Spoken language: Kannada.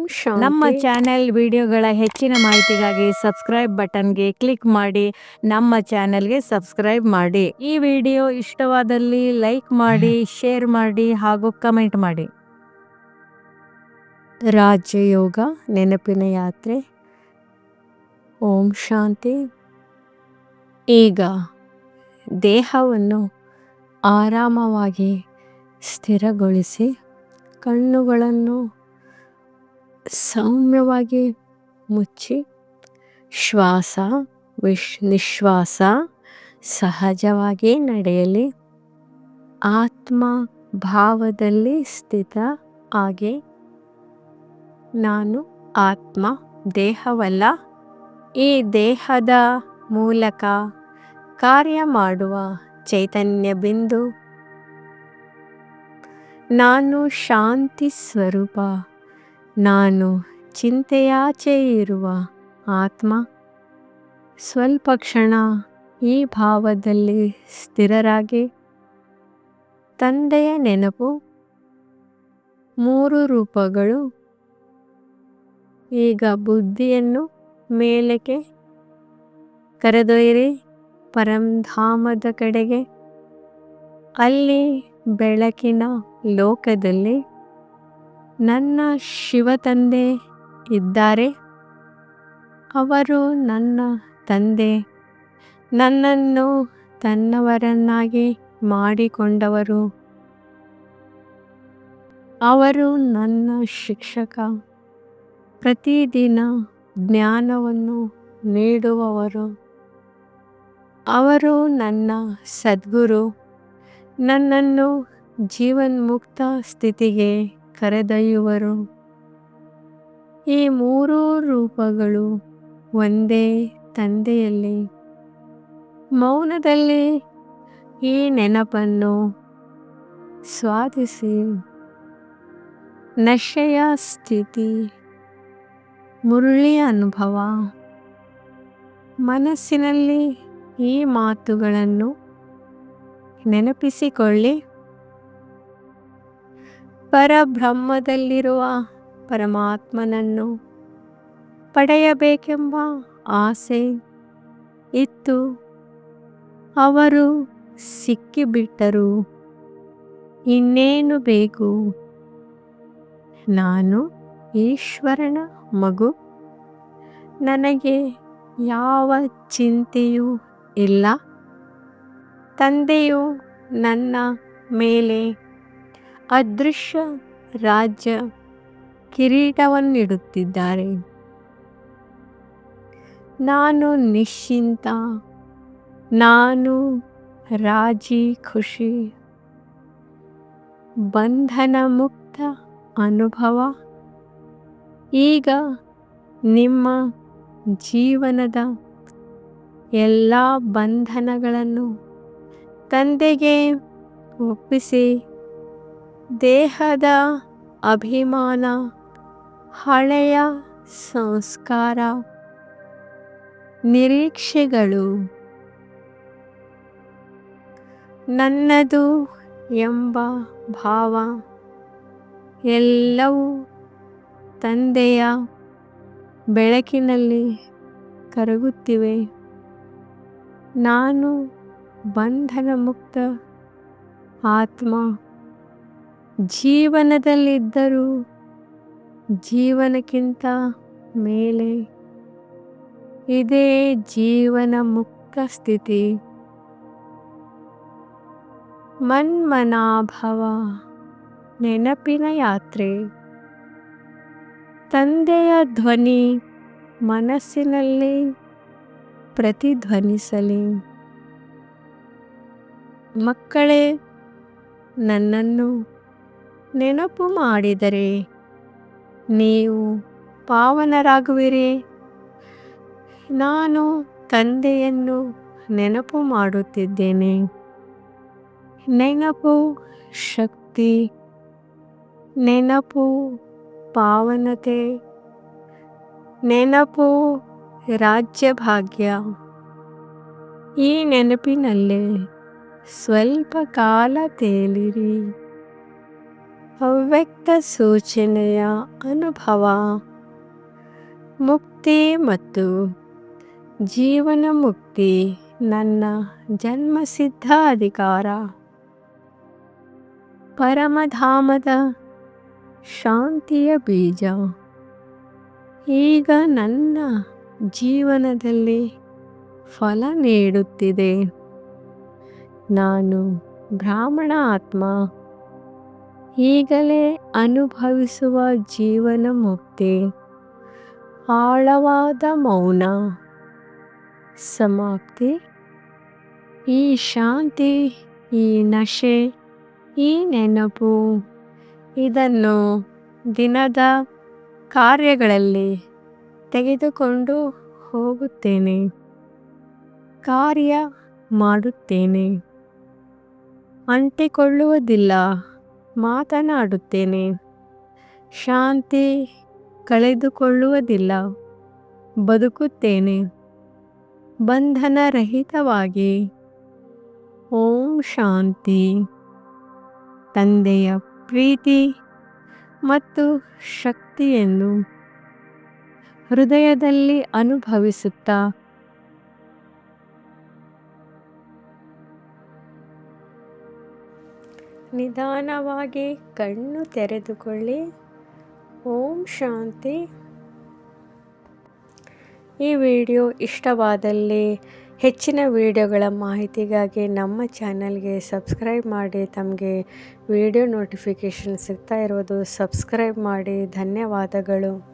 ನಮ್ಮ ಶಾಂತಿ. ಚಾನೆಲ್ ವಿಡಿಯೋಗಳ ಹೆಚ್ಚಿನ ಮಾಹಿತಿಗಾಗಿ ಸಬ್ಸ್ಕ್ರೈಬ್ ಬಟನ್ಗೆ ಕ್ಲಿಕ್ ಮಾಡಿ ನಮ್ಮ ಚಾನೆಲ್ಗೆ ಸಬ್ಸ್ಕ್ರೈಬ್ ಮಾಡಿ. ಈ ವಿಡಿಯೋ ಇಷ್ಟವಾದಲ್ಲಿ ಲೈಕ್ ಮಾಡಿ, ಶೇರ್ ಮಾಡಿ ಹಾಗೂ ಕಮೆಂಟ್ ಮಾಡಿ. ರಾಜಯೋಗ ನೆನಪಿನ ಯಾತ್ರೆ. ಓಂ ಶಾಂತಿ. ಈಗ ದೇಹವನ್ನು ಆರಾಮವಾಗಿ ಸ್ಥಿರಗೊಳಿಸಿ ಕಣ್ಣುಗಳನ್ನು ಸೌಮ್ಯವಾಗಿ ಮುಚ್ಚಿ ಶ್ವಾಸ ನಿಶ್ವಾಸ ಸಹಜವಾಗಿ ನಡೆಯಲಿ. ಆತ್ಮ ಭಾವದಲ್ಲಿ ಸ್ಥಿತ ಆಗಿ ನಾನು ಆತ್ಮ, ದೇಹವಲ್ಲ. ಈ ದೇಹದ ಮೂಲಕ ಕಾರ್ಯ ಮಾಡುವ ಚೈತನ್ಯ ಬಿಂದು. ನಾನು ಶಾಂತಿ ಸ್ವರೂಪ. ನಾನು ಚಿಂತೆಯಾಚೆ ಇರುವ ಆತ್ಮ. ಸ್ವಲ್ಪ ಕ್ಷಣ ಈ ಭಾವದಲ್ಲಿ ಸ್ಥಿರರಾಗಿ ತಂದೆಯ ನೆನಪು. 3 ರೂಪಗಳು. ಈಗ ಬುದ್ಧಿಯನ್ನು ಮೇಲಕ್ಕೆ ಕರೆದೊಯ್ಯಿರಿ ಪರಂಧಾಮದ ಕಡೆಗೆ. ಅಲ್ಲಿ ಬೆಳಕಿನ ಲೋಕದಲ್ಲಿ ನನ್ನ ಶಿವ ತಂದೆ ಇದ್ದಾರೆ. ಅವರು ನನ್ನ ತಂದೆ. ನನ್ನನ್ನು ತನ್ನವರನ್ನಾಗಿ ಮಾಡಿಕೊಂಡವರು. ಅವರು ನನ್ನ ಶಿಕ್ಷಕ. ಪ್ರತಿದಿನ ಜ್ಞಾನವನ್ನು ನೀಡುವವರು. ಅವರು ನನ್ನ ಸದ್ಗುರು. ನನ್ನನ್ನು ಜೀವನ್ಮುಕ್ತ ಸ್ಥಿತಿಗೆ ಕರೆದೊಯ್ಯುವರು. ಈ 3 ರೂಪಗಳು ಒಂದೇ ತಂದೆಯಲ್ಲಿ. ಮೌನದಲ್ಲಿ ಈ ನೆನಪನ್ನು ಸ್ವಾದಿಸಿ. ನಶೆಯ ಸ್ಥಿತಿ, ಮುರಳಿಯ ಅನುಭವ. ಮನಸ್ಸಿನಲ್ಲಿ ಈ ಮಾತುಗಳನ್ನು ನೆನಪಿಸಿಕೊಳ್ಳಿ. ಪರಬ್ರಹ್ಮದಲ್ಲಿರುವ ಪರಮಾತ್ಮನನ್ನು ಪಡೆಯಬೇಕೆಂಬ ಆಸೆ ಇತ್ತು. ಅವರು ಸಿಕ್ಕಿಬಿಟ್ಟರು. ಇನ್ನೇನು ಬೇಕು? ನಾನು ಈಶ್ವರನ ಮಗು. ನನಗೆ ಯಾವ ಚಿಂತೆಯೂ ಇಲ್ಲ. ತಂದೆಯು ನನ್ನ ಮೇಲೆ ಅದೃಶ್ಯ ರಾಜ್ಯ ಕಿರೀಟವನ್ನಿಡುತ್ತಿದ್ದಾರೆ. ನಾನು ನಿಶ್ಚಿಂತ. ನಾನು ರಾಜಿ ಖುಷಿ. ಬಂಧನ ಮುಕ್ತ ಅನುಭವ. ಈಗ ನಿಮ್ಮ ಜೀವನದ ಎಲ್ಲ ಬಂಧನಗಳನ್ನು ತಂದೆಗೆ ಒಪ್ಪಿಸಿ. ದೇಹದ ಅಭಿಮಾನ, ಹಳೆಯ ಸಂಸ್ಕಾರ, ನಿರೀಕ್ಷೆಗಳು, ನನ್ನದು ಎಂಬ ಭಾವ ಎಲ್ಲವೂ ತಂದೆಯ ಬೆಳಕಿನಲ್ಲಿ ಕರಗುತ್ತಿವೆ. ನಾನು ಬಂಧನ ಮುಕ್ತ ಆತ್ಮ. ಜೀವನದಲ್ಲಿದ್ದರೂ ಜೀವನಕ್ಕಿಂತ ಮೇಲೆ. ಇದೇ ಜೀವನ ಮುಕ್ತ ಸ್ಥಿತಿ. ಮನ್ಮನಾಭವ ನೆನಪಿನ ಯಾತ್ರೆ. ತಂದೆಯ ಧ್ವನಿ ಮನಸ್ಸಿನಲ್ಲಿ ಪ್ರತಿಧ್ವನಿಸಲಿ. ಮಕ್ಕಳೇ, ನನ್ನನ್ನು ನೆನಪು ಮಾಡಿದರೆ ನೀವು ಪಾವನರಾಗುವಿರಿ. ನಾನು ತಂದೆಯನ್ನು ನೆನಪು ಮಾಡುತ್ತಿದ್ದೇನೆ. ನೆನಪು ಶಕ್ತಿ. ನೆನಪು ಪಾವನತೆ. ನೆನಪು ರಾಜ್ಯಭಾಗ್ಯ. ಈ ನೆನಪಿನಲ್ಲೇ ಸ್ವಲ್ಪ ಕಾಲ ತೇಲಿರಿ. ಅವ್ಯಕ್ತ ಸೂಚನೆಯ ಅನುಭವ, ಮುಕ್ತಿ ಮತ್ತು ಜೀವನ ಮುಕ್ತಿ ನನ್ನ ಜನ್ಮಸಿದ್ಧ ಅಧಿಕಾರ. ಪರಮಧಾಮದ ಶಾಂತಿಯ ಬೀಜ ಈಗ ನನ್ನ ಜೀವನದಲ್ಲಿ ಫಲ ನೀಡುತ್ತಿದೆ. ನಾನು ಬ್ರಾಹ್ಮಣ ಆತ್ಮ ಈಗಲೇ ಅನುಭವಿಸುವ ಜೀವನ ಮುಕ್ತಿ, ಆಳವಾದ ಮೌನ, ಸಮಾಪ್ತಿ. ಈ ಶಾಂತಿ, ಈ ನಶೆ, ಈ ನೆನಪು, ಇದನ್ನು ದಿನದ ಕಾರ್ಯಗಳಲ್ಲಿ ತೆಗೆದುಕೊಂಡು ಹೋಗುತ್ತೇನೆ. ಕಾರ್ಯ ಮಾಡುತ್ತೇನೆ, ಅಂಟಿಕೊಳ್ಳುವುದಿಲ್ಲ, ಮಾತನಾಡುತ್ತೇನೆ. ಶಾಂತಿ ಕಳೆದುಕೊಳ್ಳುವುದಿಲ್ಲ, ಬದುಕುತ್ತೇನೆ ಬಂಧನರಹಿತವಾಗಿ. ಓಂ ಶಾಂತಿ. ತಂದೆಯ ಪ್ರೀತಿ ಮತ್ತು ಶಕ್ತಿಯನ್ನು ಹೃದಯದಲ್ಲಿ ಅನುಭವಿಸುತ್ತಾ ನಿಧಾನವಾಗಿ ಕಣ್ಣು ತೆರೆದುಕೊಳ್ಳಿ. ಓಂ ಶಾಂತಿ. ಈ ವಿಡಿಯೋ ಇಷ್ಟವಾದಲ್ಲಿ ಹೆಚ್ಚಿನ ವಿಡಿಯೋಗಳ ಮಾಹಿತಿಗಾಗಿ ನಮ್ಮ ಚಾನಲ್ಗೆ ಸಬ್ಸ್ಕ್ರೈಬ್ ಮಾಡಿ. ತಮಗೆ ವಿಡಿಯೋ ನೋಟಿಫಿಕೇಷನ್ ಸಿಗ್ತಾ ಇರೋದು ಸಬ್ಸ್ಕ್ರೈಬ್ ಮಾಡಿ. ಧನ್ಯವಾದಗಳು.